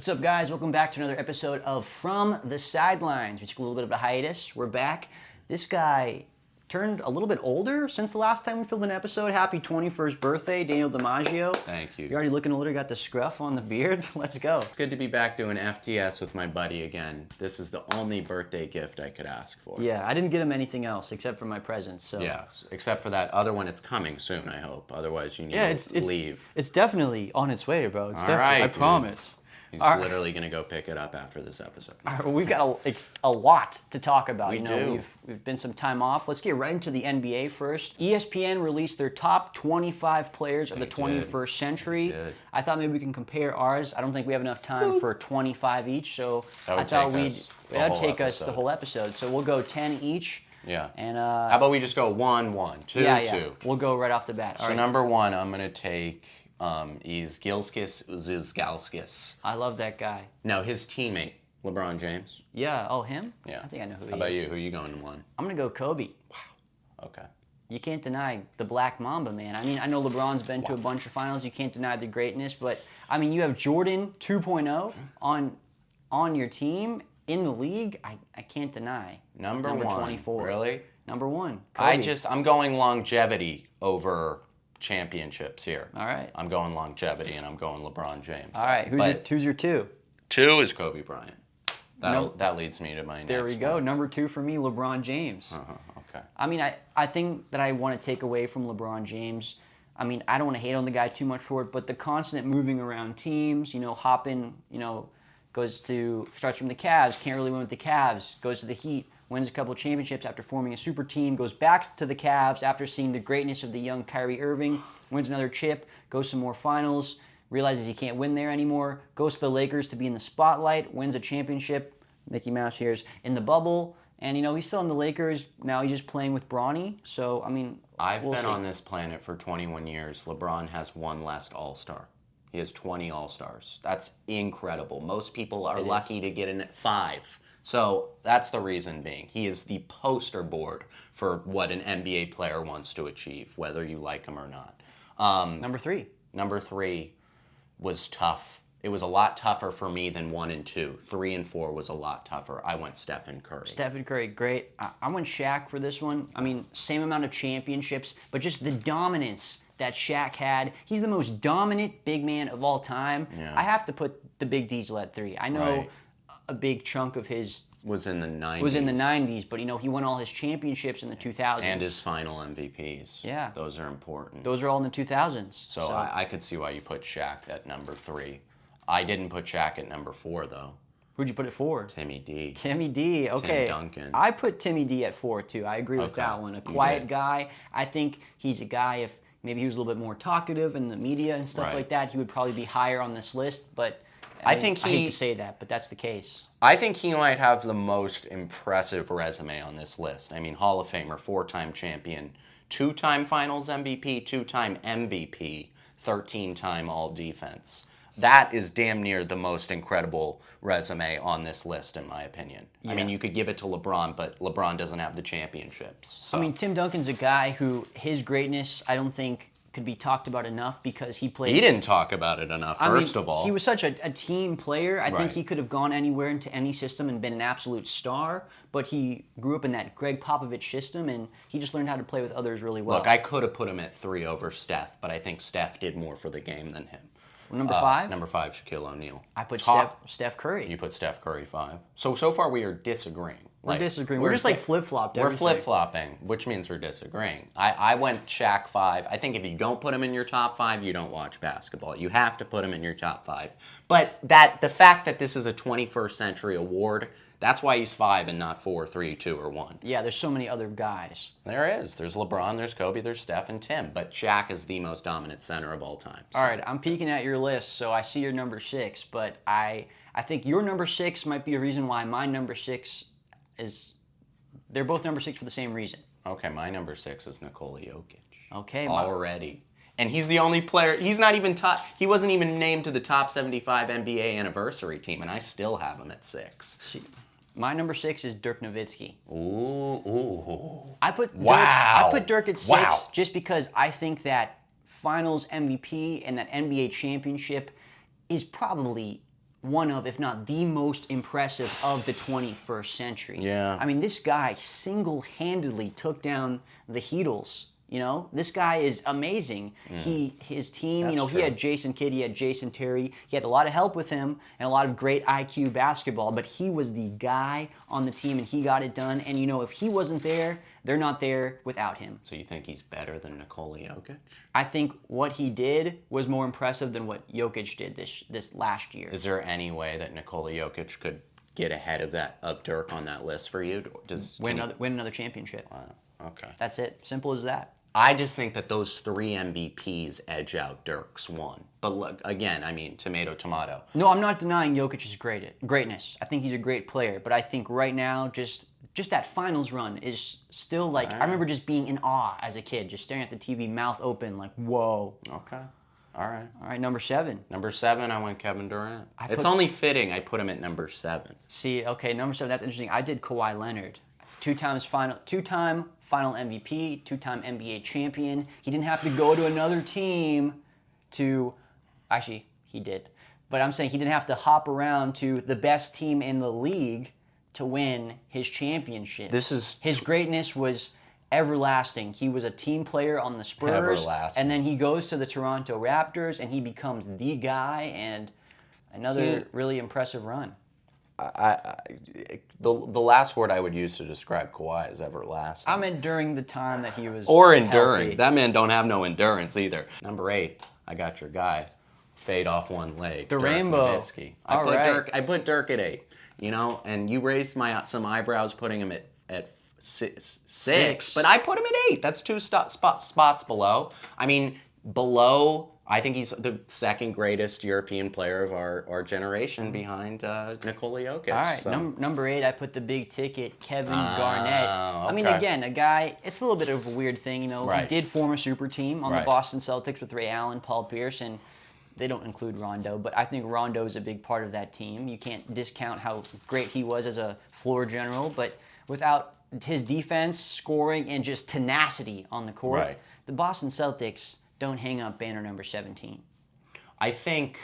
What's up, guys? Welcome back to another episode of From the Sidelines. We took a little bit of a hiatus. We're back. This guy turned a little bit older since the last time we filmed an episode. Happy 21st birthday, Daniel DiMaggio. Thank you. You're already looking older. Got the scruff on the beard. Let's go. It's good to be back doing FTS with my buddy again. This is the only birthday gift I could ask for. Yeah, I didn't get him anything else except for my presents. So Yeah, except for that other one. It's coming soon, I hope. Otherwise, you need to leave. It's definitely on its way, bro. It's All definitely. right, I dude. promise. He's literally going to go pick it up after this episode. All right, well, we've got a lot to talk about. We do. We've been some time off. Let's get right into the NBA first. ESPN released their top 25 players of the 21st century. I thought maybe we can compare ours. I don't think we have enough time for 25 each, so I thought that would take us the whole episode. So we'll go 10 each. Yeah. And how about we just go 1, 1, 2, 2? We'll go right off the bat. So number 1, I'm going to take Gilskis Zizgalskis. I love that guy. No, his teammate, LeBron James. Yeah. Oh, him? Yeah. I think I know who he is. How about you? Who are you going to 1? I'm going to go Kobe. Wow. Okay. You can't deny the Black Mamba, man. I mean, I know LeBron's been to a bunch of finals. You can't deny the greatness, but I mean, you have Jordan 2.0 on your team in the league. I can't deny. Number 1. 24. Really? Number 1. Kobe. I'm going longevity over championships here. All right. I'm going longevity, and I'm going LeBron James. All right. Who's your 2? 2 is Kobe Bryant. That leads me to my next There we go. one. Number 2 for me, LeBron James. Okay. I mean, I think that I want to take away from LeBron James. I mean, I don't want to hate on the guy too much for it, but the constant moving around teams, hopping, starts from the Cavs, can't really win with the Cavs, goes to the Heat, wins a couple championships after forming a super team, goes back to the Cavs after seeing the greatness of the young Kyrie Irving, wins another chip, goes some more finals, realizes he can't win there anymore, goes to the Lakers to be in the spotlight, wins a championship, Mickey Mouse ears, in the bubble, and he's still in the Lakers. Now he's just playing with Bronny, so I mean, I've been on this planet for 21 years. LeBron has one last All-Star. He has 20 All-Stars. That's incredible. Most people are lucky to get in at 5. So that's the reason being. He is the poster board for what an NBA player wants to achieve, whether you like him or not. Number 3. Number 3 was tough. It was a lot tougher for me than 1 and 2. 3 and 4 was a lot tougher. I went Stephen Curry. Stephen Curry, great. I went Shaq for this one. I mean, same amount of championships, but just the dominance that Shaq had. He's the most dominant big man of all time. Yeah. I have to put the Big Diesel at 3. I know a big chunk of his was in the 90s. But he won all his championships in the 2000s. And his final MVPs. Yeah. Those are important. Those are all in the 2000s. So I could see why you put Shaq at number 3. I didn't put Shaq at number 4, though. Who'd you put it for? Timmy D. Timmy D, okay. Tim Duncan. I put Timmy D at 4, too. I agree with that one. A quiet guy. I think he's a guy, if maybe he was a little bit more talkative in the media and stuff like that, he would probably be higher on this list, but I hate to say that, but that's the case. I think he might have the most impressive resume on this list. I mean, Hall of Famer, 4-time champion, 2-time Finals MVP, 2-time MVP, 13-time All-Defense. That is damn near the most incredible resume on this list, in my opinion. Yeah. I mean, you could give it to LeBron, but LeBron doesn't have the championships. So. I mean, Tim Duncan's a guy who his greatness, I don't think, could be talked about enough because he plays... He didn't talk about it enough, first of all. He was such a team player. I think he could have gone anywhere into any system and been an absolute star, but he grew up in that Greg Popovich system, and he just learned how to play with others really well. Look, I could have put him at 3 over Steph, but I think Steph did more for the game than him. Number 5? Number 5, Shaquille O'Neal. I put Steph Curry. You put Steph Curry 5. So far we are disagreeing. We're disagreeing. We're just like flip-flopped everything. We're flip-flopping, which means we're disagreeing. I went Shaq 5. I think if you don't put him in your top 5, you don't watch basketball. You have to put him in your top 5. But the fact that this is a 21st century award, that's why he's 5 and not 4, 3, 2, or 1. Yeah, there's so many other guys. There is. There's LeBron, there's Kobe, there's Steph, and Tim. But Shaq is the most dominant center of all time. So. All right, I'm peeking at your list, so I see your number 6. But I think your number 6 might be a reason why my number 6 is... They're both number 6 for the same reason. Okay, my number 6 is Nikola Jokic. Okay. Already. And he's the only player, he wasn't even named to the top 75 NBA anniversary team, and I still have him at 6. See, my number 6 is Dirk Nowitzki. Ooh. I put Dirk at 6 just because I think that Finals MVP and that NBA championship is probably one of, if not the most impressive of the 21st century. Yeah. I mean, this guy single-handedly took down the Heatles. You know, this guy is amazing. His team, That's he true. had Jason Kidd, he had Jason Terry. He had a lot of help with him and a lot of great IQ basketball, but he was the guy on the team and he got it done. And, if he wasn't there, they're not there without him. So you think he's better than Nikola Jokic? I think what he did was more impressive than what Jokic did this last year. Is there any way that Nikola Jokic could get ahead of Dirk on that list for you? Win another championship. Okay. That's it. Simple as that. I just think that those 3 MVPs edge out Dirk's one. But look, again, I mean, tomato, tomato. No, I'm not denying Jokic's greatness. I think he's a great player, but I think right now, just that finals run is still like, I remember just being in awe as a kid, just staring at the TV, mouth open, like, whoa. Okay. All right. Number 7. Number 7, I went Kevin Durant. It's only fitting I put him at number 7. See, okay, number 7, that's interesting. I did Kawhi Leonard. Two-time final MVP, 2-time NBA champion. He didn't have to go to another team actually, he did. But I'm saying he didn't have to hop around to the best team in the league to win his championship. His greatness was everlasting. He was a team player on the Spurs. Everlasting. And then he goes to the Toronto Raptors and he becomes the guy and another really impressive run. The last word I would use to describe Kawhi is everlasting. I meant during the time that he was or enduring. healthy. That man don't have no endurance either. Number 8, I got your guy. Fade off one leg. The Dirk Rainbow. Nowitzki. I put Dirk at 8. And you raised some eyebrows putting him at 6. But I put him at 8. That's 2 spots below. I mean, below. I think he's the second greatest European player of our generation behind Nikola Jokic. All right, so. number 8, I put the big ticket, Kevin Garnett. Okay. I mean, again, a guy, it's a little bit of a weird thing, Right. He did form a super team on the Right. Boston Celtics with Ray Allen, Paul Pierce, and they don't include Rondo, but I think Rondo is a big part of that team. You can't discount how great he was as a floor general, but without his defense, scoring, and just tenacity on the court, Right. the Boston Celtics don't hang up banner number 17. I think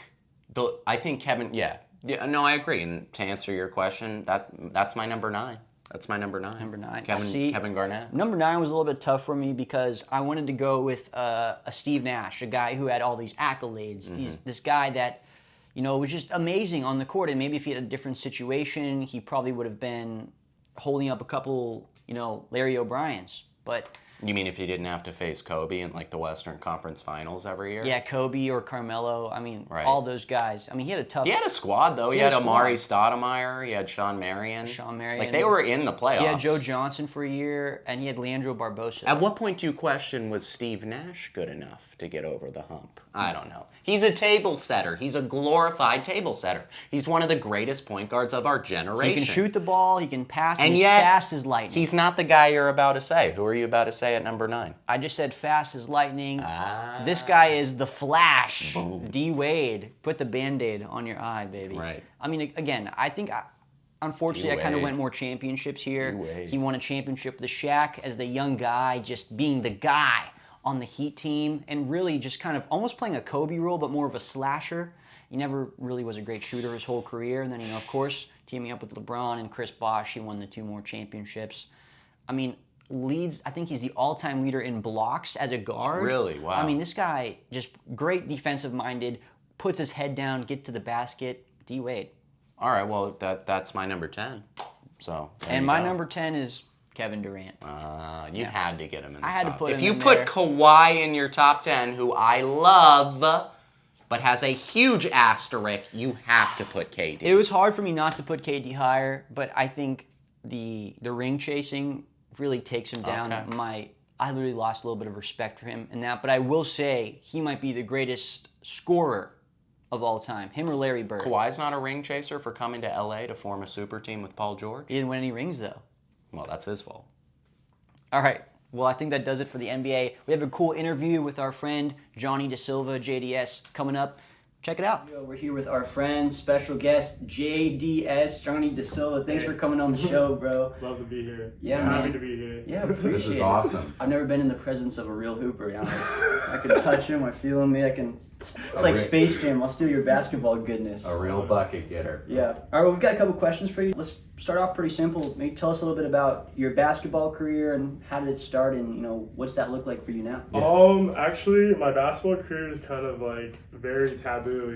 Kevin. Yeah. No, I agree. And to answer your question, that's my number 9. That's my number 9. Number 9. Kevin Garnett. Number 9 was a little bit tough for me because I wanted to go with a Steve Nash, a guy who had all these accolades. This guy that, was just amazing on the court. And maybe if he had a different situation, he probably would have been holding up a couple, Larry O'Briens. But You mean if he didn't have to face Kobe in like the Western Conference Finals every year? yeah, Kobe or Carmelo. I mean, Right. all those guys. I mean, he had a tough. He had a squad though. He had Amari Stoudemire. He had Sean Marion. Like they were in the playoffs. He had Joe Johnson for a year, and he had Leandro Barbosa. At what point do you question, was Steve Nash good enough to get over the hump? I don't know. He's a table setter. He's a glorified table setter. He's one of the greatest point guards of our generation. He can shoot the ball. He can pass. And he's yet, fast as lightning. He's not the guy you're about to say. Who are you about to say at number 9? I just said fast as lightning. This guy is the Flash. Boom. D. Wade. Put the Band-Aid on your eye, baby. Right. I mean, again, I think, unfortunately, I kind of D-Wade. went more championships here. D-Wade. He won a championship with Shaq as the young guy, just being the guy on the Heat team and really just kind of almost playing a Kobe role, but more of a slasher. He never really was a great shooter his whole career. And then, of course, teaming up with LeBron and Chris Bosh, he won the 2 more championships. I mean, I think he's the all-time leader in blocks as a guard. Really? Wow. I mean, this guy, just great defensive-minded, puts his head down, get to the basket. D. Wade. All right, well, that's my number 10. So. And my number 10 is Kevin Durant. You had to get him in the top. I had to put him If you in put there. Kawhi in your top 10, who I love, but has a huge asterisk, you have to put KD. It was hard for me not to put KD higher, but I think the ring chasing really takes him down. Okay. I literally lost a little bit of respect for him in that, but I will say he might be the greatest scorer of all time. Him or Larry Bird. Kawhi's not a ring chaser for coming to LA to form a super team with Paul George? He didn't win any rings, though. Well, that's his fault. All right. Well, I think that does it for the NBA. We have a cool interview with our friend Johnny Da-Silva, JDS, coming up. Check it out. We're here with our friend, special guest, JDS, Johnny Da-Silva. Thanks for coming on the show, bro. Love to be here. Yeah, I'm man. happy to be here. Yeah, appreciate This is it. awesome. I've never been in the presence of a real hooper. I can touch him, I feel him, I can It's like Space Jam. I'll steal your basketball goodness. A real bucket getter. Yeah. All right, well, we've got a couple questions for you. Let's start off pretty simple. Maybe tell us a little bit about your basketball career and how did it start, and what's that look like for you now? Actually, my basketball career is kind of like very taboo,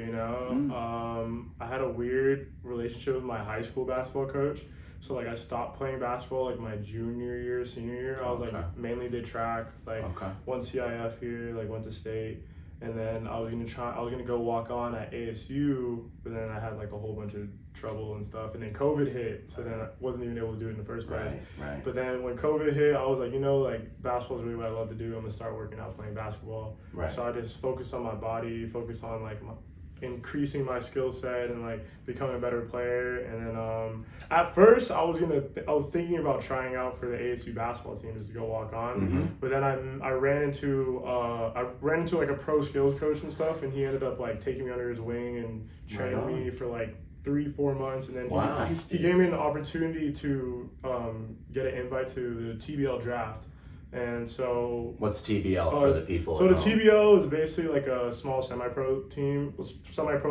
I had a weird relationship with my high school basketball coach. So like I stopped playing basketball like my junior year, senior year. I was like mainly did track, like won CIF here, like went to state. And then I was gonna go walk on at ASU, but then I had like a whole bunch of trouble and stuff. And then COVID hit, so then I wasn't even able to do it in the first place. Right. But then when COVID hit, I was like, like basketball is really what I love to do. I'm gonna start working out playing basketball. Right. So I just focused on my body, focused on like increasing my skill set and like becoming a better player. And then at first I was thinking about trying out for the ASU basketball team just to go walk on. But then I ran into like a pro skills coach and stuff, and he ended up like taking me under his wing and training me for like 3-4 months, and then he gave me an opportunity to get an invite to the TBL draft. And so, what's TBL for the people? So the TBL is basically like a small semi-pro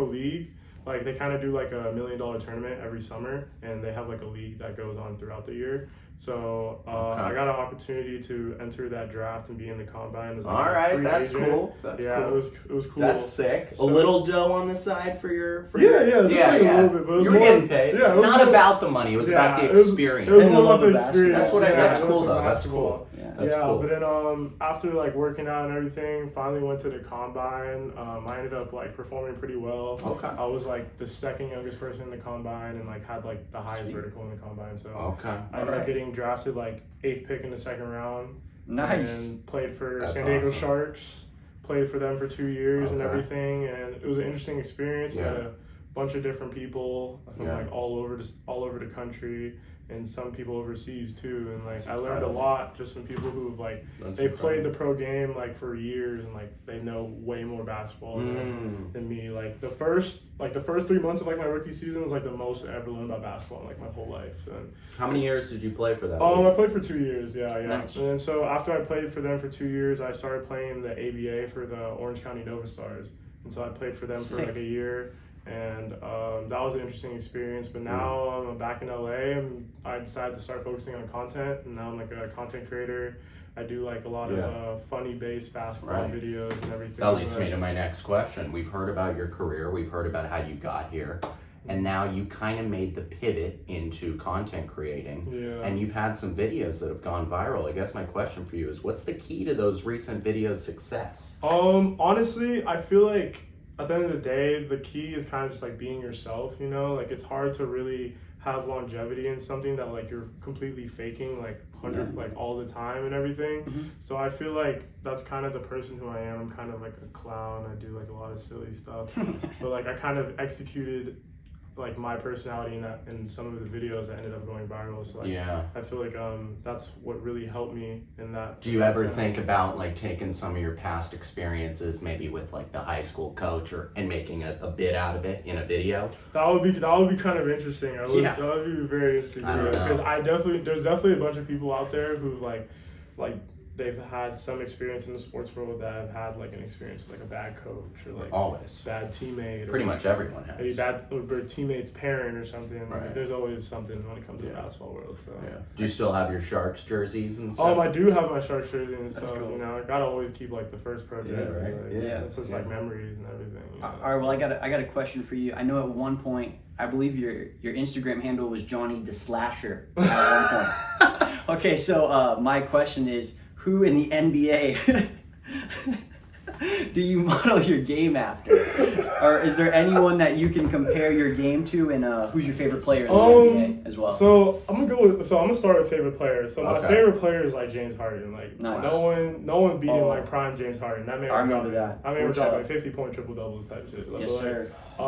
league. Like they kind of do like $1 million tournament every summer, and they have like a league that goes on throughout the year. So I got an opportunity to enter that draft and be in the combine as all right, that's cool. That's cool. It was cool. That's sick. So, a little dough on the side for your a little bit. But it was you were getting paid. Yeah, not about the money. It was about the experience. It was more about the experience. That's cool though. That's cool. That's cool. But then after like working out and everything, finally went to the combine. I ended up like performing pretty well. Okay. I was like the second youngest person in the combine and like had like the highest vertical in the combine. So I ended up getting drafted like 8th pick in the second round. Nice. And played for San Diego Sharks. Played for them for 2 years and everything, and it was an interesting experience. Met a bunch of different people from like all over the country, and some people overseas too. And like I learned a lot just from people who've like they've played the pro game like for years, and like they know way more basketball than me. Like the first 3 months of like my rookie season was like the most I ever learned about basketball in like my whole life. And how many years did you play for that? I played for 2 years. Yeah. Nice. And then so after I played for them for 2 years, I started playing the ABA for the Orange County Nova Stars, and so I played for them for like a year. And that was an interesting experience. But now I'm back in LA, and I decided to start focusing on content, and now I'm like a content creator. I do like a lot of funny-based basketball videos and everything. That leads me to my next question. We've heard about your career. We've heard about how you got here. And now you kind of made the pivot into content creating. Yeah. And you've had some videos that have gone viral. I guess my question for you is, what's the key to those recent videos' success? Honestly, I feel like at the end of the day, the key is kind of just like being yourself, Like it's hard to really have longevity in something that like you're completely faking like all the time and everything. So I feel like that's kind of the person who I am. I'm kind of like a clown. I do like a lot of silly stuff, but like I kind of executed like my personality in some of the videos that ended up going viral. So like, I feel like that's what really helped me in that. Do you ever think about like taking some of your past experiences, maybe with like the high school coach, and making a bit out of it in a video? That would be kind of interesting. That would be very interesting because there's definitely a bunch of people out there who like they've had some experience in the sports world that have had like an experience with like a bad coach or like bad teammate. Pretty much everyone has. A bad teammate's parent or something. Right. Like, there's always something when it comes to the basketball world. So. Yeah. Do you still have your Sharks jerseys and stuff? I do have my Sharks jersey and stuff. Cool. I gotta always keep like the first pro jersey. It's just like memories and everything. All right. Well, I got a question for you. I know at one point, I believe your Instagram handle was Johnny Da-Silva at one point. Okay, so my question is, who in the NBA do you model your game after? Or is there anyone that you can compare your game to, and who's your favorite player in the NBA as well? So I'm gonna start with favorite player. So my favorite player is like James Harden. Like no one beating like prime James Harden. I remember that. I remember dropping 50-point triple doubles type shit. Yes, sir. A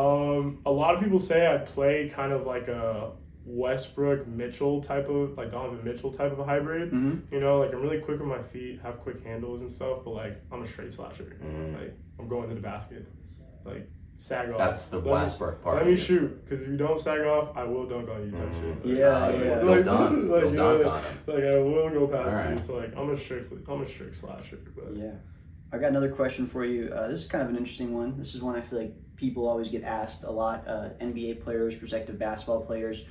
lot of people say I play kind of like a Westbrook Mitchell type of like Donovan Mitchell type of a hybrid. Like I'm really quick with my feet, have quick handles and stuff, but like I'm a straight slasher. Like I'm going to the basket, like sag off. That's the Westbrook part. Let me shoot, because if you don't sag off, I will dunk on you type shit. You'll dunk. You'll dunk on him. Like I will go past you. So like I'm a strict slasher. But I got another question for you. This is kind of an interesting one. This is one I feel like people always get asked a lot. NBA players, prospective basketball players.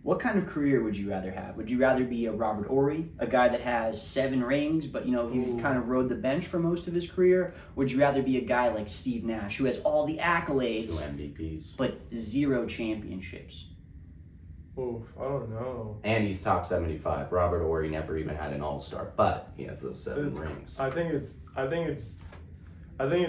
What kind of career would you rather have? Would you rather be a Robert Horry, a guy that has 7 rings, but he kind of rode the bench for most of his career? Would you rather be a guy like Steve Nash, who has all the accolades, 2 MVPs, but 0 championships? Oof, I don't know. and he's top 75. Robert Horry never even had an All-Star, but he has those 7 rings. I think it's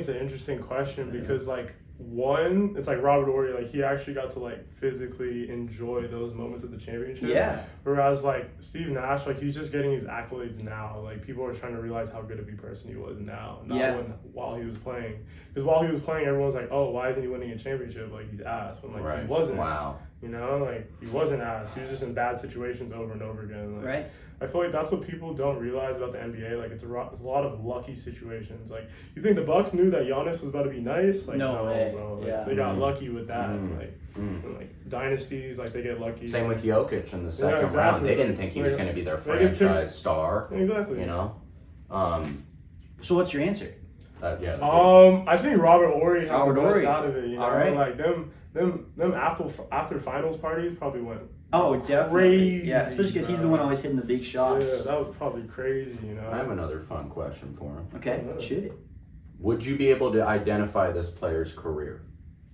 an interesting question because like one, it's like Robert Horry, like he actually got to like physically enjoy those moments of the championship. Yeah. Whereas like Steve Nash, like he's just getting his accolades now. Like people are trying to realize how good of a person he was now, not while he was playing. Because while he was playing, everyone's like, oh, why isn't he winning a championship? Like he's ass. When like he wasn't. Wow. You know, like he wasn't ass. He was just in bad situations over and over again. Like, Right. I feel like that's what people don't realize about the NBA. Like it's a lot of lucky situations. Like you think the Bucks knew that Giannis was about to be nice? Like No way. bro. Like, Yeah. they got lucky with that. Like dynasties, like they get lucky. Same with Jokic in the second exactly. round. They didn't think he was going to be their franchise star. Exactly. You know. So what's your answer? I think Robert Horry had Robert the best Horry. out of it. You know, All right. like them after finals parties probably went. Oh, definitely. Crazy, Yeah, especially because he's the one always hitting the big shots. Yeah, that was probably crazy. You know. I have another fun question for him. Okay, shoot it. Would you be able to identify this player's career?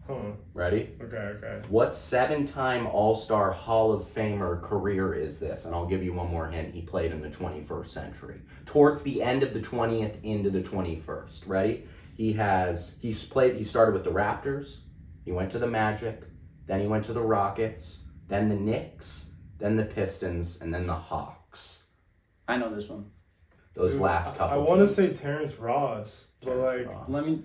Huh. Ready? Okay. What 7-time All-Star Hall of Famer career is this? And I'll give you one more hint. He played in the 21st century. Towards the end of the 20th into the 21st. Ready? He started with the Raptors. He went to the Magic. Then he went to the Rockets. Then the Knicks. Then the Pistons. And then the Hawks. I know this one. Those last couple I want to teams. say Terrence Ross, but like. Let me.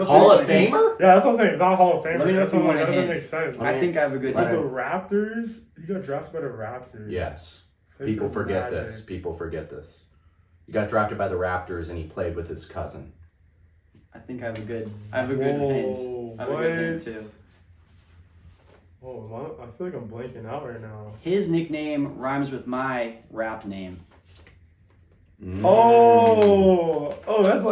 Hall of Famer? Yeah, that's what I'm saying. It's not Hall of Famer. Let me know That's if you what I'm want like, a that doesn't hint. make sense. I think I have a good But hint. the Raptors, he got drafted by the Raptors. Yes. Played People for forget Magic. this. People forget this. He got drafted by the Raptors and he played with his cousin. I think I have a good. I have a good hint. I have a good hint too. Oh, I feel like I'm blanking out right now. His nickname rhymes with my rap name. Oh, that's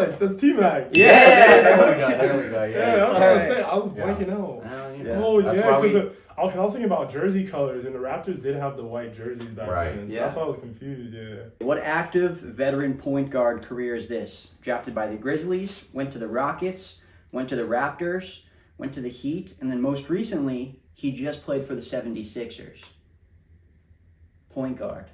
DiMaggio. Yeah, there we go. Yeah, that's what I was saying. I was blanking out. Yeah. Oh That's yeah, why we- because I was thinking about jersey colors, and the Raptors did have the white jerseys back Right. then. So Yeah. that's why I was confused. Yeah. What active veteran point guard career is this? Drafted by the Grizzlies, went to the Rockets, went to the Raptors, went to the Heat, and then most recently, he just played for the 76ers. Point guard.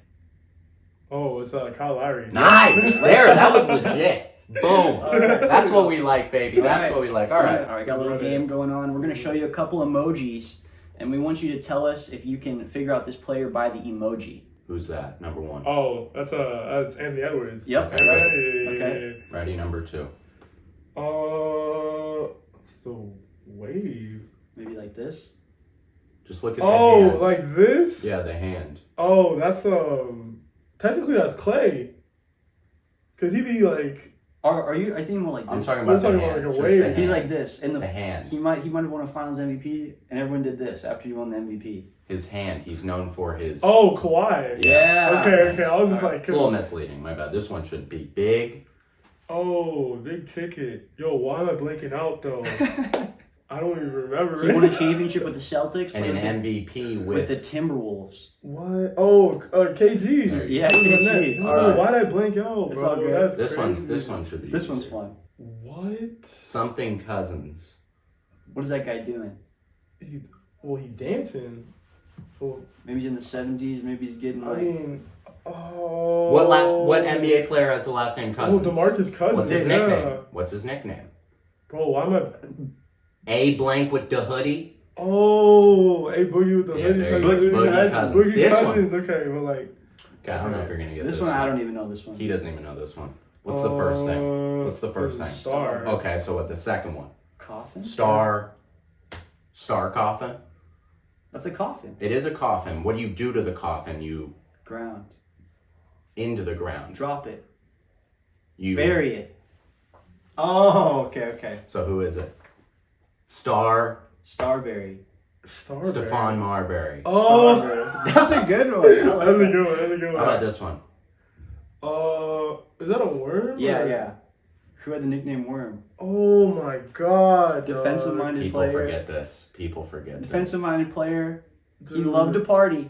Oh, it's Kyle Lowry. Nice. There, that was legit. Boom. That's what we like, baby. That's All what we like. All right. All right, got a little game going on. We're going to show you a couple emojis, and we want you to tell us if you can figure out this player by the emoji. Who's that? Number 1. Oh, that's Anthony Edwards. Yep. Okay. Ready? Number 2. It's the wave. Maybe like this. Just look at the hand. Like this? Yeah, the hand. Oh, that's technically that's Clay. Cause he be like. Are you? I think more like this. I'm talking about the talking hand. about like a Just wave. the hand. He's like this, and The hand. He might have won a Finals MVP, and everyone did this after he won the MVP. His hand. He's known for his... Oh, Kawhi. Yeah. Okay. I was just like. It's a little misleading. My bad. This one should be big. Oh, big ticket. Yo, why am I blanking out though? I don't even remember. He won a championship with the Celtics And an MVP with with... the Timberwolves. What? Oh, KG. There you Yeah, KG. No, Alright. why'd I blank out, It's bro? all good. That's This crazy. one should be This one's easier. fun. What? Something Cousins. What is that guy doing? He dancing. Well, Maybe he's in the 70s. Maybe he's getting I like. mean, oh. What NBA player has the last name Cousins? Oh, DeMarcus Cousins. What's his yeah. nickname? What's his nickname? Bro, why am I? A blank with the hoodie. Oh, a boogie with the Yeah, hoodie. there you go. Boogie Boogie Cousins. Boogie This Cousins. Okay, but like. Okay, I don't know if you're gonna get this. This one, I don't even know this one. He doesn't even know this one. What's the first thing? What's the first thing? Star. Okay, so what the second one? Coffin? Star coffin. That's a coffin. It is a coffin. What do you do to the coffin? You Ground. into the ground. Drop it. You Bury it. Oh, okay. So who is it? Starberry. Starberry. Stephon Marbury. Oh, Starberry. That's a good one. I like that's a that. good one. That's a good one. How about this one? Is that a worm? Yeah, or- yeah. Who had the nickname Worm? Oh my God. Defensive-minded People player. forget this. People forget this. Defensive-minded player. He Dude. loved to party.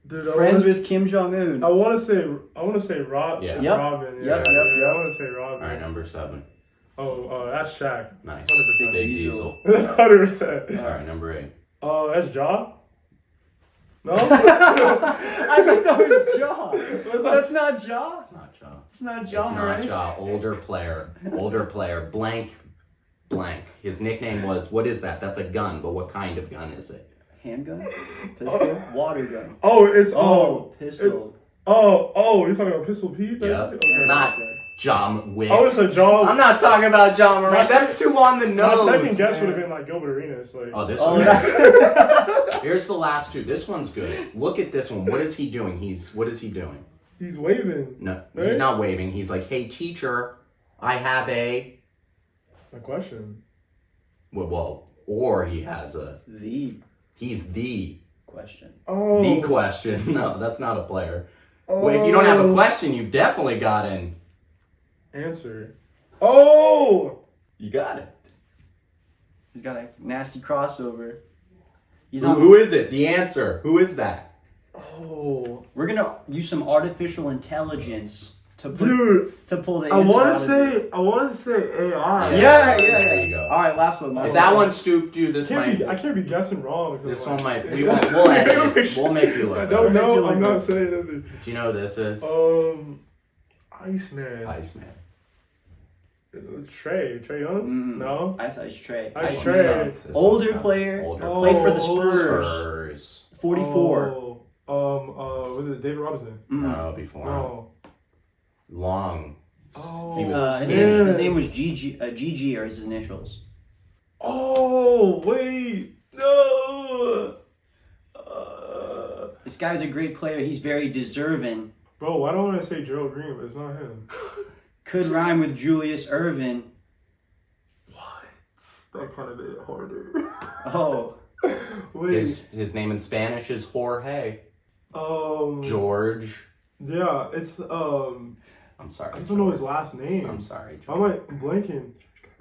Dude, Friends with Kim Jong-un. I want to say Rob. Yeah. Yep. Robin. Yep. I want to say Robin. All right, number 7. Oh, that's Shaq. Nice. 100%. Big Diesel. That's 100%. All right, number 8. Oh, that's Ja. No. I thought that was Jaw. That's not Jaw. It's not Ja. It's not It's Jaw, not right? Ja. Older player. Blank. His nickname was, what is that? That's a gun, but what kind of gun is it? Handgun? Pistol? Water gun. Oh, it's pistol. you're talking about Pistol Pete? Yep. Okay. Not John Wick. I would say Ja. I'm not talking about John Moran. That's too on the My nose. second guess would have been like Gilbert Arenas. Like, Oh, this Oh, one. that's... Here's the last two. This one's good. Look at this one. What is he doing? What is he doing? he's waving. No, Right? he's not waving. He's like, hey, teacher, I have a... My question. Well, or he has a... The He's the question. Oh. The question. No, that's not a player. Well, if you don't have a question, you've definitely got an... Answer. Oh. You got it. He's got a nasty crossover. He's Who is it? The answer. Who is that? Oh. We're gonna use some artificial intelligence to Dude. to pull the I answer want out to of it. say AI. Yeah. There you go. All right, last one. If that one stooped you, this might... I can't be guessing wrong. This one might... We'll edit it. We'll make you look I better. don't know. I'm not saying anything. Do you know who this is? Iceman. Iceman. Trey Young? No. Ice Trey. Ice This Trey. one's tough. This Older one's tough. player. Older Played for the player. Spurs. Spurs. 44. Was it David Robinson? No, before him. No. Long. Oh. He was His skinny. name was GG or his initials. Oh, wait. No. This guy's a great player. He's very deserving. Bro, why don't I say Gerald Green, but it's not him? Could rhyme with Julius Erving. That kind of made it harder. Oh. Wait. His name in Spanish is Jorge. George. Yeah, it's I'm sorry. I just don't know his last name. I'm sorry. I'm like blanking.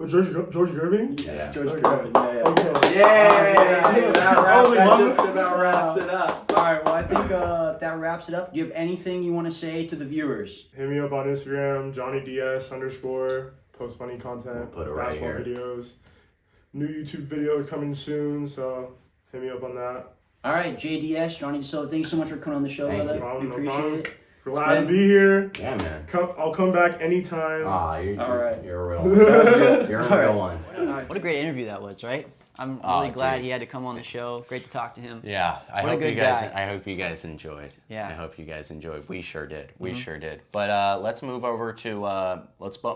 George Gerving? Yeah. George Okay. Erving. Yeah. Okay. Yay! That just about wraps it up. All right. Well, I think that wraps it up. Do you have anything you want to say to the viewers? Hit me up on Instagram, JohnnyDS_. Post funny content, We'll put it right basketball here. videos. New YouTube video coming soon, so hit me up on that. All right, JDS, Johnny Da-Silva, thank you so much for coming on the show, Thank brother. you. No problem, We no appreciate problem. it. Glad to be here. Yeah, man. I'll come back anytime. You're All right. you're a real one. You're a real one. All What a great interview that was, right? I'm Oh, really glad dude. he had to come on the show. Great to talk to him. Yeah, I What a hope good you guys. guy. I hope you guys enjoyed. Yeah. I hope you guys enjoyed. We sure did. We sure did. But let's move over to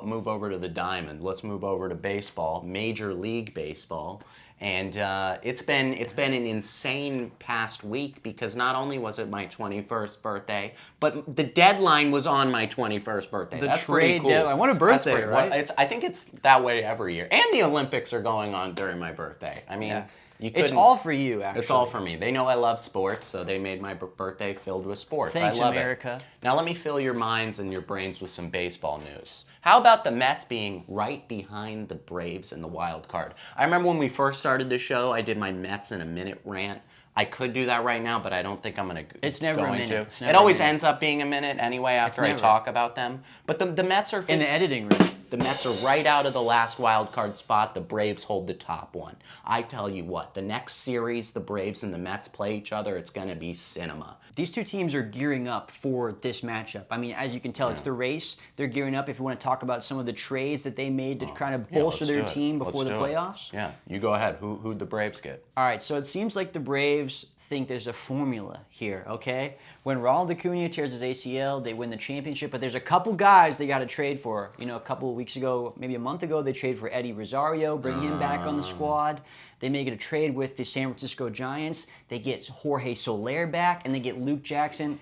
move over to the diamond. Let's move over to baseball, Major League Baseball, and it's been an insane past week because not only was it my 21st birthday, but the deadline was on my 21st birthday. The That's pretty trade cool. deadline. What a That's birthday, pretty- right? I think it's that way every year, and the Olympics are going on during my birthday. I mean. Yeah. You It's couldn't- all for you, actually. It's all for me. They know I love sports, so they made my birthday filled with sports. Thanks, I love America. it. Now let me fill your minds and your brains with some baseball news. How about the Mets being right behind the Braves in the wild card? I remember when we first started the show, I did my Mets in a minute rant. I could do that right now, but I don't think I'm going to. It's never a minute. It's never It always a minute. ends up being a minute anyway after I never. talk about them. But the Mets are In the editing room. the Mets are right out of the last wild card spot. The Braves hold the top one. I tell you what, the next series the Braves and the Mets play each other, it's going to be cinema. These two teams are gearing up for this matchup. I mean, as you can tell, it's the race. They're gearing up. If you want to talk about some of the trades that they made to kind of Yeah, bolster let's their do it. team before Let's the do it. playoffs. Yeah, you go ahead. Who'd the Braves get? All right, so it seems like the Braves think there's a formula here, okay? When Ronald Acuna tears his ACL, they win the championship, but there's a couple guys they got to trade for. You know, a couple of weeks ago, maybe a month ago, they traded for Eddie Rosario, bring him back on the squad. They make it a trade with the San Francisco Giants. They get Jorge Soler back, and they get Luke Jackson.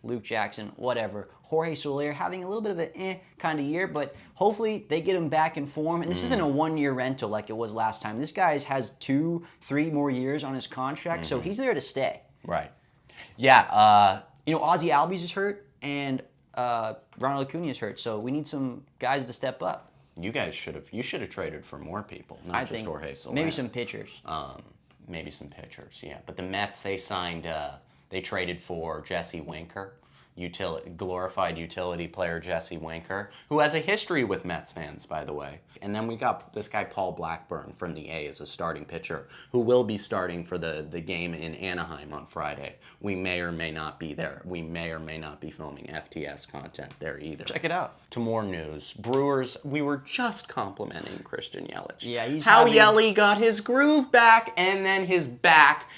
Luke Jackson, whatever. Jorge Soler having a little bit of an kind of year, but hopefully they get him back in form. And this isn't a one-year rental like it was last time. This guy has 2-3 more years on his contract, so he's there to stay. Right. Yeah. You know, Ozzie Albies is hurt, and Ronald Acuna is hurt, so we need some guys to step up. You guys should have traded for more people, not I just think Jorge Soler. maybe some pitchers. Maybe some pitchers, yeah. But the Mets, they traded for Jesse Winker, glorified utility player Jesse Winker, who has a history with Mets fans, by the way. And then we got this guy Paul Blackburn from the A as a starting pitcher, who will be starting for the game in Anaheim on Friday. We may or may not be there. We may or may not be filming FTS content there either. Check it out. To more news, Brewers, we were just complimenting Christian Yelich. Yeah, how Yelly got his groove back, and then his back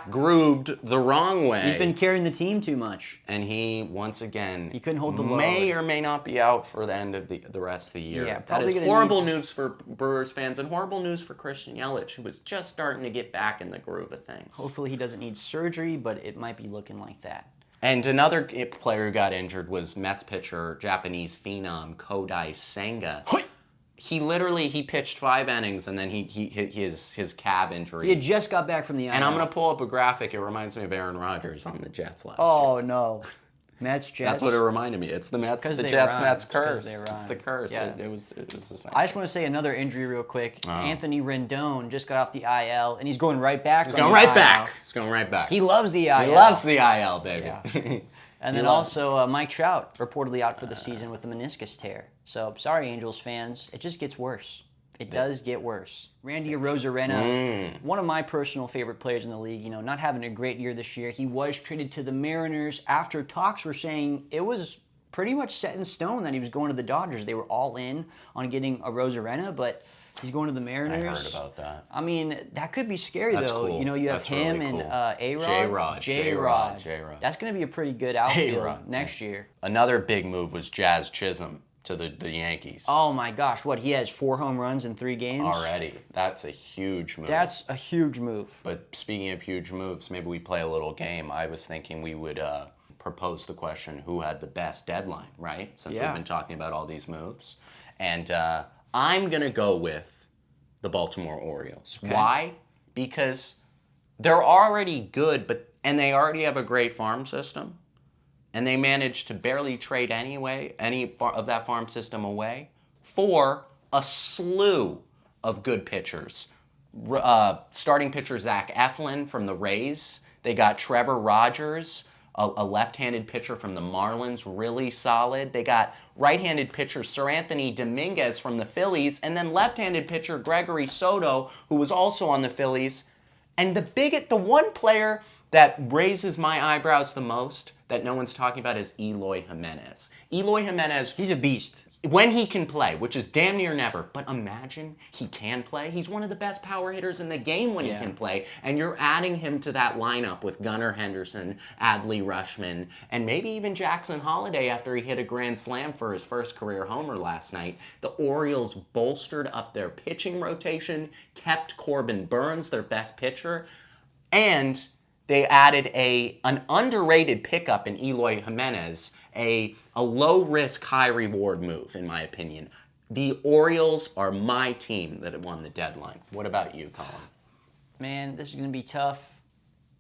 grooved the wrong way. He's been carrying the team too much. And he, once again, he couldn't hold the load. May or may not be out for the end of the rest of the year. Yeah, that is horrible news for Brewers fans and horrible news for Christian Yelich, who was just starting to get back in the groove of things. Hopefully he doesn't need surgery, but it might be looking like that. And another player who got injured was Mets pitcher, Japanese phenom Kodai Senga. He pitched 5 innings, and then he hit his calf injury. He had just got back from the IL. And I'm going to pull up a graphic. It reminds me of Aaron Rodgers on the Jets last year. Oh, no. Mets, Jets. That's what it reminded me. It's the Mets, the Jets, Mets curse. It's the curse. Yeah. It was the same. I just want to say another injury real quick. Anthony Rendon just got off the IL, and he's going right back. He's going right back. He loves the IL. He loves the IL, baby. Yeah. And then also Mike Trout reportedly out for the season with a meniscus tear. So sorry, Angels fans. It just gets worse. It does get worse. Randy Arozarena, one of my personal favorite players in the league, not having a great year this year. He was traded to the Mariners after talks were saying it was pretty much set in stone that he was going to the Dodgers. They were all in on getting Arozarena, but he's going to the Mariners. I heard about that. I mean, that could be scary, That's though. cool. You have That's him really and cool. A-Rod. J-Rod. That's going to be a pretty good outfield next year. Another big move was Jazz Chisholm to the Yankees. Oh, my gosh. What, he has 4 home runs in 3 games? Already. That's a huge move. That's a huge move. But speaking of huge moves, maybe we play a little game. I was thinking we would propose the question, who had the best deadline, right? Since we've been talking about all these moves. And I'm going to go with the Baltimore Orioles. Okay. Why? Because they're already good, and they already have a great farm system. And they managed to barely trade any of that farm system away for a slew of good pitchers. Starting pitcher Zach Eflin from the Rays. They got Trevor Rogers, a left-handed pitcher from the Marlins, really solid. They got right-handed pitcher Sir Anthony Dominguez from the Phillies, and then left-handed pitcher Gregory Soto, who was also on the Phillies. And the one player that raises my eyebrows the most that no one's talking about is Eloy Jimenez. Eloy Jimenez, he's a beast. When he can play, which is damn near never, but imagine he can play. He's one of the best power hitters in the game when he can play, and you're adding him to that lineup with Gunnar Henderson, Adley Rutschman, and maybe even Jackson Holliday after he hit a grand slam for his first career homer last night. The Orioles bolstered up their pitching rotation, kept Corbin Burns, their best pitcher, and they added an underrated pickup in Eloy Jimenez, a low-risk, high-reward move, in my opinion. The Orioles are my team that won the deadline. What about you, Cullen? Man, this is going to be tough.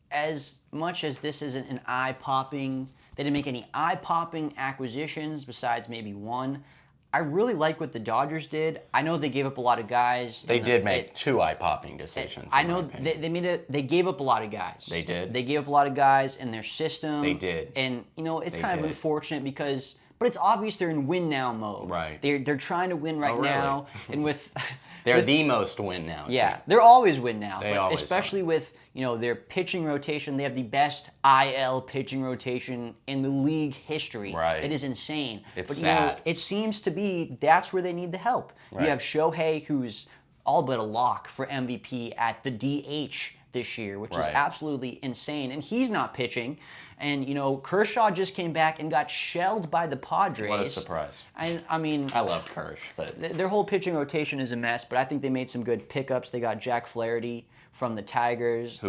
As much as this isn't an eye-popping, they didn't make any eye-popping acquisitions besides maybe one. I really like what the Dodgers did. I know they gave up a lot of guys. They did make 2 eye-popping decisions. I know they gave up a lot of guys. They did. They gave up a lot of guys in their system. They did. And it's kind of unfortunate because, but it's obvious they're in win now mode. Right. They're trying to win right now, and with they're the most win now. Yeah, they're always win now. They always especially with their pitching rotation. They have the best IL pitching rotation in the league history. Right. It is insane. It's sad. It seems to be that's where they need the help. Right. You have Shohei, who's all but a lock for MVP at the DH this year, which is absolutely insane. And he's not pitching. And, Kershaw just came back and got shelled by the Padres. What a surprise. And, I mean, I love Kersh, but their whole pitching rotation is a mess, but I think they made some good pickups. They got Jack Flaherty from the Tigers.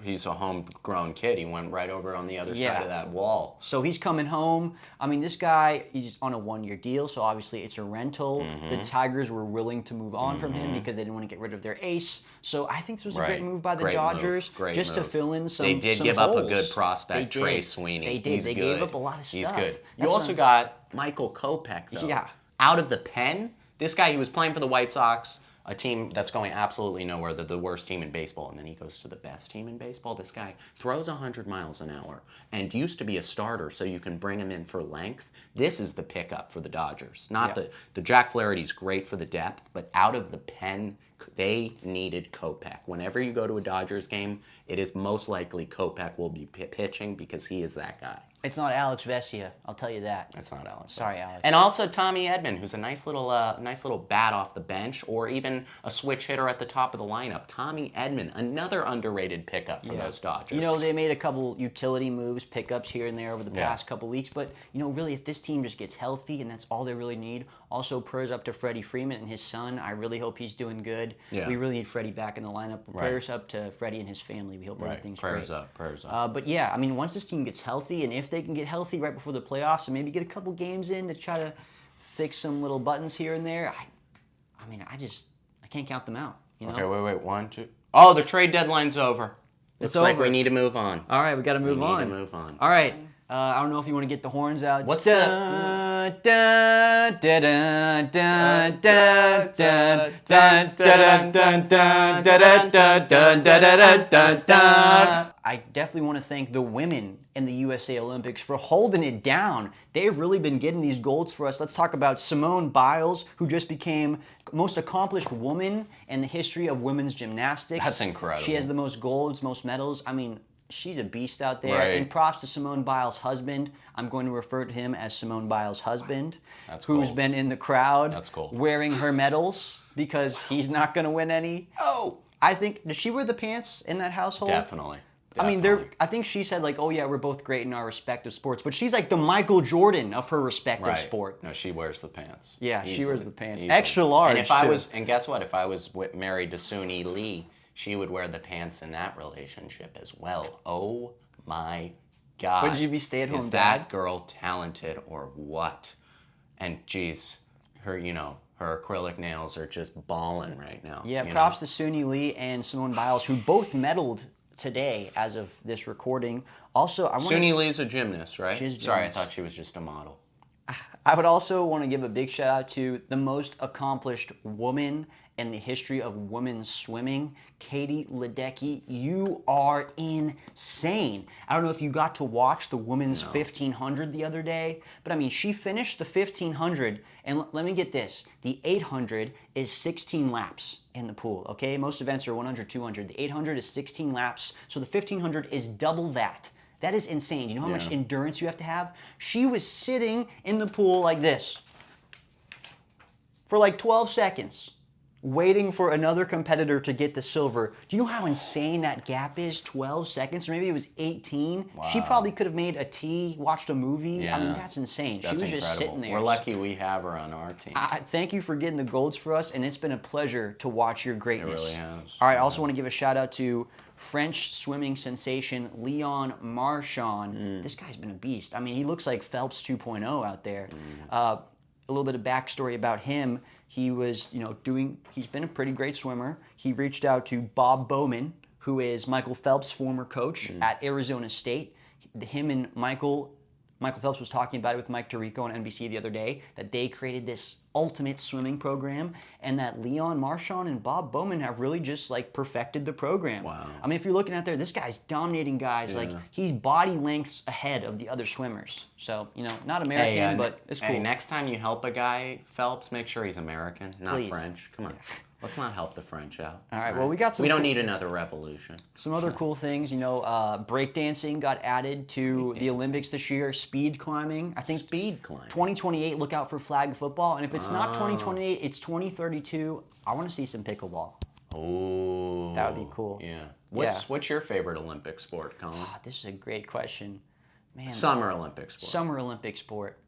He's a homegrown kid. He went right over on the other side of that wall. So he's coming home. I mean, this guy, he's on a 1-year deal, so obviously it's a rental. The Tigers were willing to move on from him because they didn't want to get rid of their ace. So I think this was a great move by the Dodgers just to fill in some They did some give holes. up a good prospect, Trey Sweeney. They did. They gave up a lot of stuff. He's good. You also got Michael Kopech, though. Yeah. Out of the pen, This guy, he was playing for the White Sox, a team that's going absolutely nowhere. They're the worst team in baseball. And then he goes to the best team in baseball. This guy throws 100 miles an hour and used to be a starter, so you can bring him in for length. This is the pickup for the Dodgers. Not the Jack Flaherty's great for the depth, but out of the pen, they needed Kopech. Whenever you go to a Dodgers game, it is most likely Kopech will be pitching because he is that guy. It's not Alex Vesia, I'll tell you that. It's not Alex. Sorry, Alex. And also Tommy Edman, who's a nice little bat off the bench, or even a switch hitter at the top of the lineup. Tommy Edman, another underrated pickup for those Dodgers. You know, they made a couple utility moves, pickups here and there over the past couple weeks, but, you know, really, if this team just gets healthy, and that's all they really need. Also, prayers up to Freddie Freeman and his son. I really hope he's doing good. Yeah. We really need Freddie back in the lineup. Prayers up to Freddie and his family. We hope everything's prayers great. up, prayers up. But yeah, I mean, once this team gets healthy, and if they can get healthy right before the playoffs, and maybe get a couple games in to try to fix some little buttons here and there, I can't count them out. You know? Okay, wait, 1, 2. Oh, the trade deadline's over. Looks like over. we need to move on. All right, we got to move on. We need to move on. All right. I don't know if you want to get the horns out. What's I definitely want to thank the women in the USA Olympics for holding it down. They've really been getting these golds for us. Let's talk about Simone Biles, who just became most accomplished woman in the history of women's gymnastics. That's incredible. She has the most golds, most medals. I mean, she's a beast out there. Right. And props to Simone Biles' husband. I'm going to refer to him as Simone Biles' husband. That's who's cool. been in the crowd. That's cool. Wearing her medals because he's not going to win any. Oh. I think, does she wear the pants in that household? Definitely. I mean, I think she said, like, oh, yeah, we're both great in our respective sports. But she's like the Michael Jordan of her respective sport. No, she wears the pants. Yeah, she wears the pants. Easily. Extra large, And if I too. was, and guess what? If I was married to Suni Lee, she would wear the pants in that relationship as well. Oh my God. Would you be stay-at-home Is dad? that girl talented or what? And geez, her acrylic nails are just balling right now. Yeah, props to Suni Lee and Simone Biles, who both medaled today as of this recording. Also, Suni Lee's a gymnast, right? She's a Sorry, I gymnast. thought she was just a model. I would also want to give a big shout out to the most accomplished woman in the history of women's swimming, Katie Ledecky. You are insane. I don't know if you got to watch the women's 1500 the other day, but I mean, she finished the 1500, and let me get this. The 800 is 16 laps in the pool, okay? Most events are 100, 200. The 800 is 16 laps, so the 1500 is double that. That is insane. You know how much endurance you have to have? She was sitting in the pool like this for like 12 seconds, waiting for another competitor to get the silver. Do you know how insane that gap is? 12 seconds, or maybe it was 18. Wow. She probably could have made a tea, watched a movie. Yeah. I mean, that's insane. That's she was incredible. just sitting there. We're lucky we have her on our team. Thank you for getting the golds for us, and it's been a pleasure to watch your greatness. It really has. All right, I also want to give a shout out to French swimming sensation Leon Marchand. This guy's been a beast. I mean, he looks like Phelps 2.0 out there. A little bit of backstory about him. He was, he's been a pretty great swimmer. He reached out to Bob Bowman, who is Michael Phelps' former coach at Arizona State. Him and Michael Phelps was talking about it with Mike Tirico on NBC the other day, that they created this ultimate swimming program, and that Leon Marchand and Bob Bowman have really just like perfected the program. Wow. I mean, if you're looking out there, this guy's dominating guys. Like, he's body lengths ahead of the other swimmers. So, not American, but it's cool. Hey, next time you help a guy, Phelps, make sure he's American, not Please. French. Come on. Let's not help the French out. All right, well, we got some... We don't need another revolution. Some other cool things, breakdancing got added to the Olympics this year. Speed climbing. I think Speed climbing. 2028, look out for flag football. And if it's not 2028, it's 2032. I want to see some pickleball. Oh. That would be cool. Yeah. What's your favorite Olympic sport, Colin? This is a great question. Man. Summer Olympic sport. Summer Olympic sport.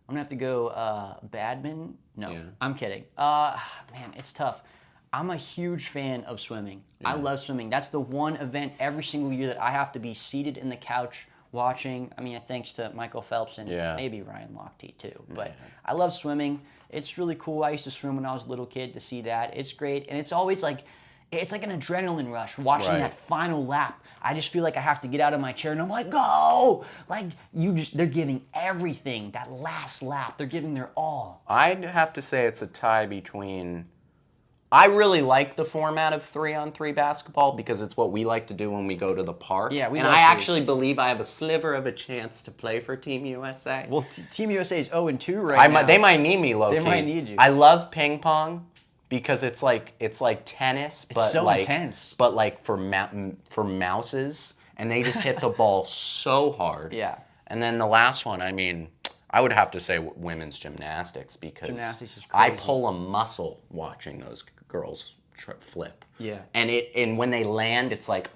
I'm going to have to go badminton. No, Yeah. I'm kidding. Man, it's tough. I'm a huge fan of swimming. I love swimming. That's the one event every single year that I have to be seated in the couch watching. I mean, thanks to Michael Phelps and maybe Ryan Lochte too. But I love swimming. It's really cool. I used to swim when I was a little kid to see that. It's great. And it's always like, it's like an adrenaline rush watching Right. that final lap. I just feel like I have to get out of my chair and I'm like, go! Like, they're giving everything. That last lap, they're giving their all. I'd have to say it's a tie between. I really like the format of 3-on-3 basketball because it's what we like to do when we go to the park. Yeah, we and love I threes. actually believe I have a sliver of a chance to play for Team USA. Well, Team USA is 0-2 right now. They might need me, low-key. They might need you. I love ping pong because it's like tennis, but so like intense. but like for mouses, and they just hit the ball so hard. Yeah. And then the last one, I mean, I would have to say women's gymnastics because Gymnastics is I crazy. pull a muscle watching those girls flip. Yeah. And when they land, it's like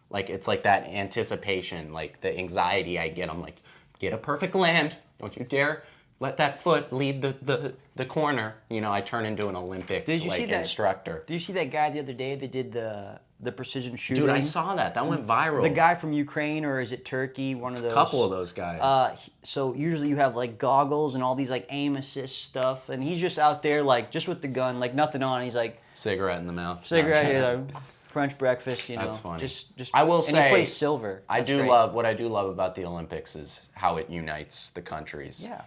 that anticipation, like the anxiety I get. I'm like, get a perfect land. Don't you dare let that foot leave the corner. You know, I turn into an Olympic instructor. Did you see that guy the other day that did the precision shooting? Dude, I saw that. That went viral. The guy from Ukraine, or is it Turkey? One of those. A couple of those guys. So usually you have like goggles and all these like aim assist stuff, and he's just out there like just with the gun, like nothing on. He's like Cigarette in the mouth. cigarette, French breakfast, you know. That's funny. Just I will and say, he plays silver. I That's do great. love what I do love about the Olympics is how it unites the countries. Yeah.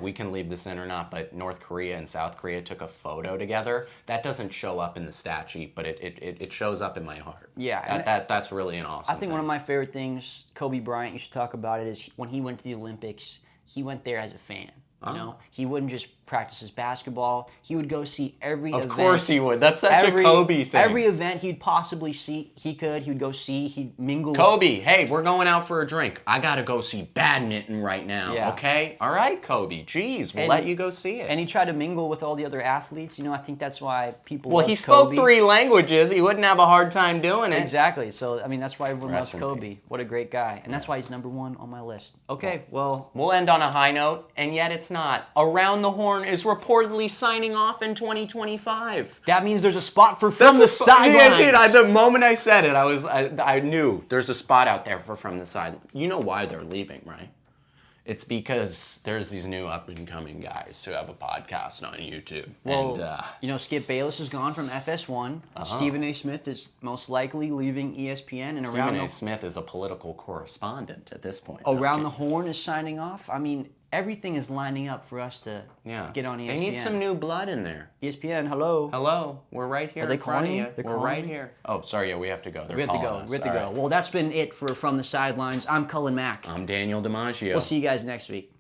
We can leave this in or not, but North Korea and South Korea took a photo together. That doesn't show up in the stat sheet, but it shows up in my heart. Yeah, That's really an awesome I think one of my favorite things, Kobe Bryant, you should talk about it, is when he went to the Olympics, he went there as a fan. You know, he wouldn't just practice his basketball. He would go see every event. Of course he would. That's such a Kobe thing. Every event he'd possibly see, he would go see. He'd mingle. Kobe, hey, we're going out for a drink. I gotta go see badminton right now. Yeah. Okay, all right, Kobe. Jeez, we'll let you go see it. And he tried to mingle with all the other athletes. You know, I think that's why people. Well, love he spoke Kobe. 3 languages. He wouldn't have a hard time doing it. Exactly. So I mean, that's why everyone Rest loves in Kobe. What a great guy, and that's why he's #1 on my list. Okay, well. We'll end on a high note, and yet it's not. Around the Horn is reportedly signing off in 2025. That means there's a spot for From the Sidelines. Yeah, dude, the moment I said it, I knew there's a spot out there for From the Side. You know why they're leaving, right? It's because there's these new up-and-coming guys who have a podcast on YouTube. Well, and, you know, Skip Bayless is gone from FS1. Stephen A. Smith is most likely leaving ESPN. And Stephen A. Smith is a political correspondent at this point. Around the Horn is signing off. I mean, everything is lining up for us to get on ESPN. They need some new blood in there. ESPN, hello. Hello, we're right here. Are they in front of calling you. me? They're We're calling right me? here. Oh, sorry, yeah, we have to go. We have to go. We have to go. Well, that's been it for From the Sidelines. I'm Cullen Mac. I'm Daniel DiMaggio. We'll see you guys next week.